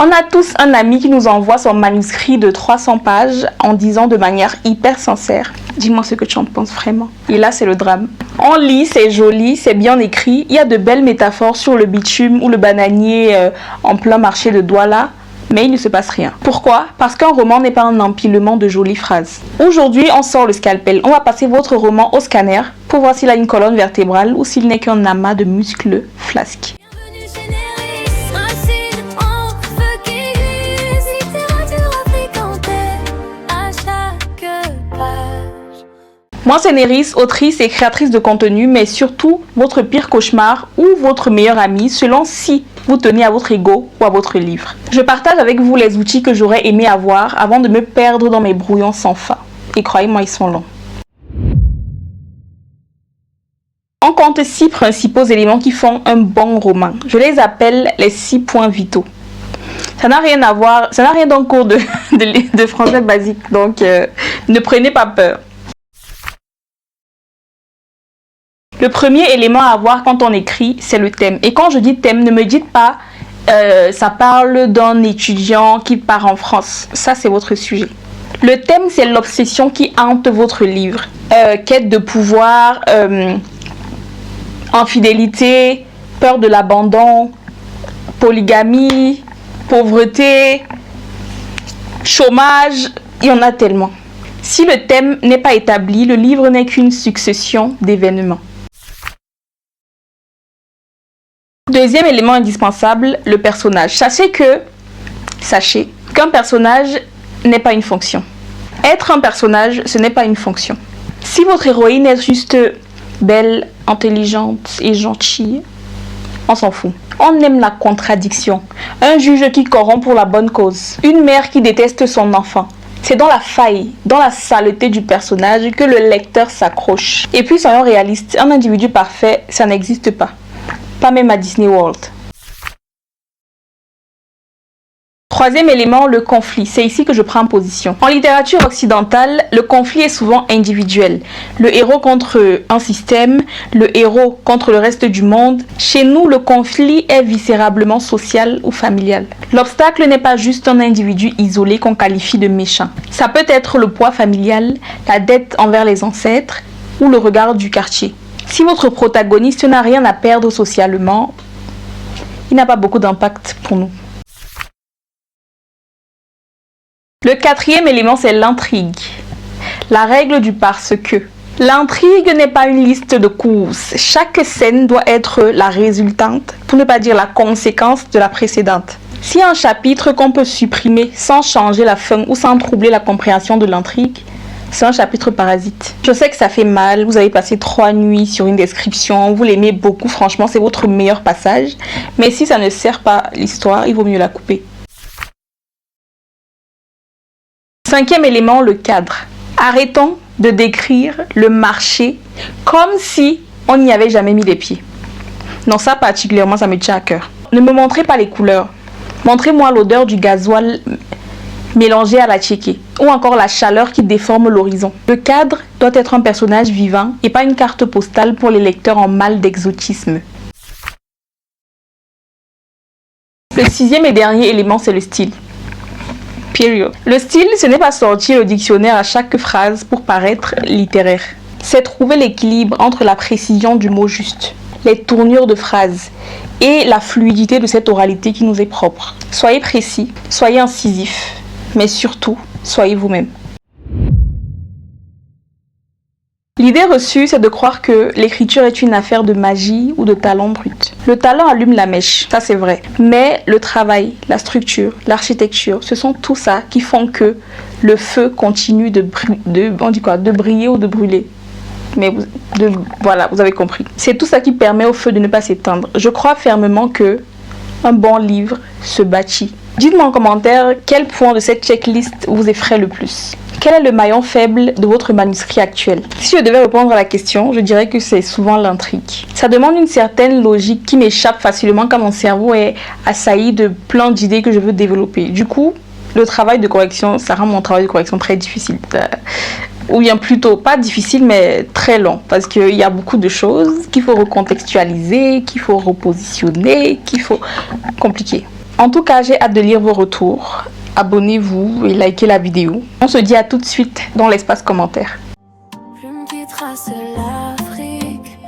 On a tous un ami qui nous envoie son manuscrit de 300 pages en disant de manière hyper sincère: dis-moi ce que tu en penses vraiment. Et là, c'est le drame. On lit, c'est joli, c'est bien écrit, il y a de belles métaphores sur le bitume ou le bananier en plein marché de Douala, mais il ne se passe rien. Pourquoi? Parce qu'un roman n'est pas un empilement de jolies phrases. Aujourd'hui, on sort le scalpel. On va passer votre roman au scanner pour voir s'il a une colonne vertébrale ou s'il n'est qu'un amas de muscles flasques. Moi, c'est Néris, autrice et créatrice de contenu, mais surtout votre pire cauchemar ou votre meilleur ami, selon si vous tenez à votre ego ou à votre livre. Je partage avec vous les outils que j'aurais aimé avoir avant de me perdre dans mes brouillons sans fin. Et croyez-moi, ils sont longs. On compte 6 principaux éléments qui font un bon roman. Je les appelle les 6 points vitaux. Ça n'a rien à voir, ça n'a rien d'un cours de français basique, donc ne prenez pas peur. Le premier élément à avoir quand on écrit, c'est le thème. Et quand je dis thème, ne me dites pas ça parle d'un étudiant qui part en France. Ça, c'est votre sujet. Le thème, c'est l'obsession qui hante votre livre. Quête de pouvoir, infidélité, peur de l'abandon, polygamie, pauvreté, chômage, il y en a tellement. Si le thème n'est pas établi, le livre n'est qu'une succession d'événements. Deuxième élément indispensable, le personnage. Sachez qu'un personnage n'est pas une fonction. Être un personnage, ce n'est pas une fonction. Si votre héroïne est juste belle, intelligente et gentille, on s'en fout. On aime la contradiction. Un juge qui corrompt pour la bonne cause. Une mère qui déteste son enfant. C'est dans la faille, dans la saleté du personnage que le lecteur s'accroche. Et puis soyons réalistes, un individu parfait, ça n'existe pas. Pas même à Disney World. Troisième élément, le conflit. C'est ici que je prends position. En littérature occidentale, le conflit est souvent individuel. Le héros contre un système, le héros contre le reste du monde. Chez nous, le conflit est viscérablement social ou familial. L'obstacle n'est pas juste un individu isolé qu'on qualifie de méchant. Ça peut être le poids familial, la dette envers les ancêtres ou le regard du quartier. Si votre protagoniste n'a rien à perdre socialement, il n'a pas beaucoup d'impact pour nous. Le quatrième élément, c'est l'intrigue. La règle du parce que. L'intrigue n'est pas une liste de courses. Chaque scène doit être la résultante, pour ne pas dire la conséquence de la précédente. S'il y a un chapitre qu'on peut supprimer sans changer la fin ou sans troubler la compréhension de l'intrigue, c'est un chapitre parasite. Je sais que ça fait mal, vous avez passé 3 nuits sur une description, vous l'aimez beaucoup, franchement c'est votre meilleur passage. Mais si ça ne sert pas l'histoire, il vaut mieux la couper. Cinquième élément, le cadre. Arrêtons de décrire le marché comme si on n'y avait jamais mis les pieds. Non, ça particulièrement, ça me tient à cœur. Ne me montrez pas les couleurs. Montrez-moi l'odeur du gasoil mélangé à la tchéké, ou encore la chaleur qui déforme l'horizon. Le cadre doit être un personnage vivant et pas une carte postale pour les lecteurs en mal d'exotisme. Le sixième et dernier élément, c'est le style. Period. Le style, ce n'est pas sortir le dictionnaire à chaque phrase pour paraître littéraire. C'est trouver l'équilibre entre la précision du mot juste, les tournures de phrases et la fluidité de cette oralité qui nous est propre. Soyez précis, soyez incisif. Mais surtout, soyez vous-même. L'idée reçue, c'est de croire que l'écriture est une affaire de magie ou de talent brut. Le talent allume la mèche, ça c'est vrai. Mais le travail, la structure, l'architecture, ce sont tout ça qui font que le feu continue de briller ou de brûler. Mais voilà, vous avez compris. C'est tout ça qui permet au feu de ne pas s'éteindre. Je crois fermement que un bon livre se bâtit. Dites-moi en commentaire quel point de cette checklist vous effraie le plus. Quel est le maillon faible de votre manuscrit actuel? Si je devais répondre à la question, je dirais que c'est souvent l'intrigue. Ça demande une certaine logique qui m'échappe facilement quand mon cerveau est assailli de plein d'idées que je veux développer. Du coup, le travail de correction, ça rend mon travail de correction très difficile. Ou bien plutôt, pas difficile, mais très long. Parce qu'il y a beaucoup de choses qu'il faut recontextualiser, qu'il faut repositionner, qu'il faut... compliqué. En tout cas, j'ai hâte de lire vos retours. Abonnez-vous et likez la vidéo. On se dit à tout de suite dans l'espace commentaire. Plume qui trace l'Afrique,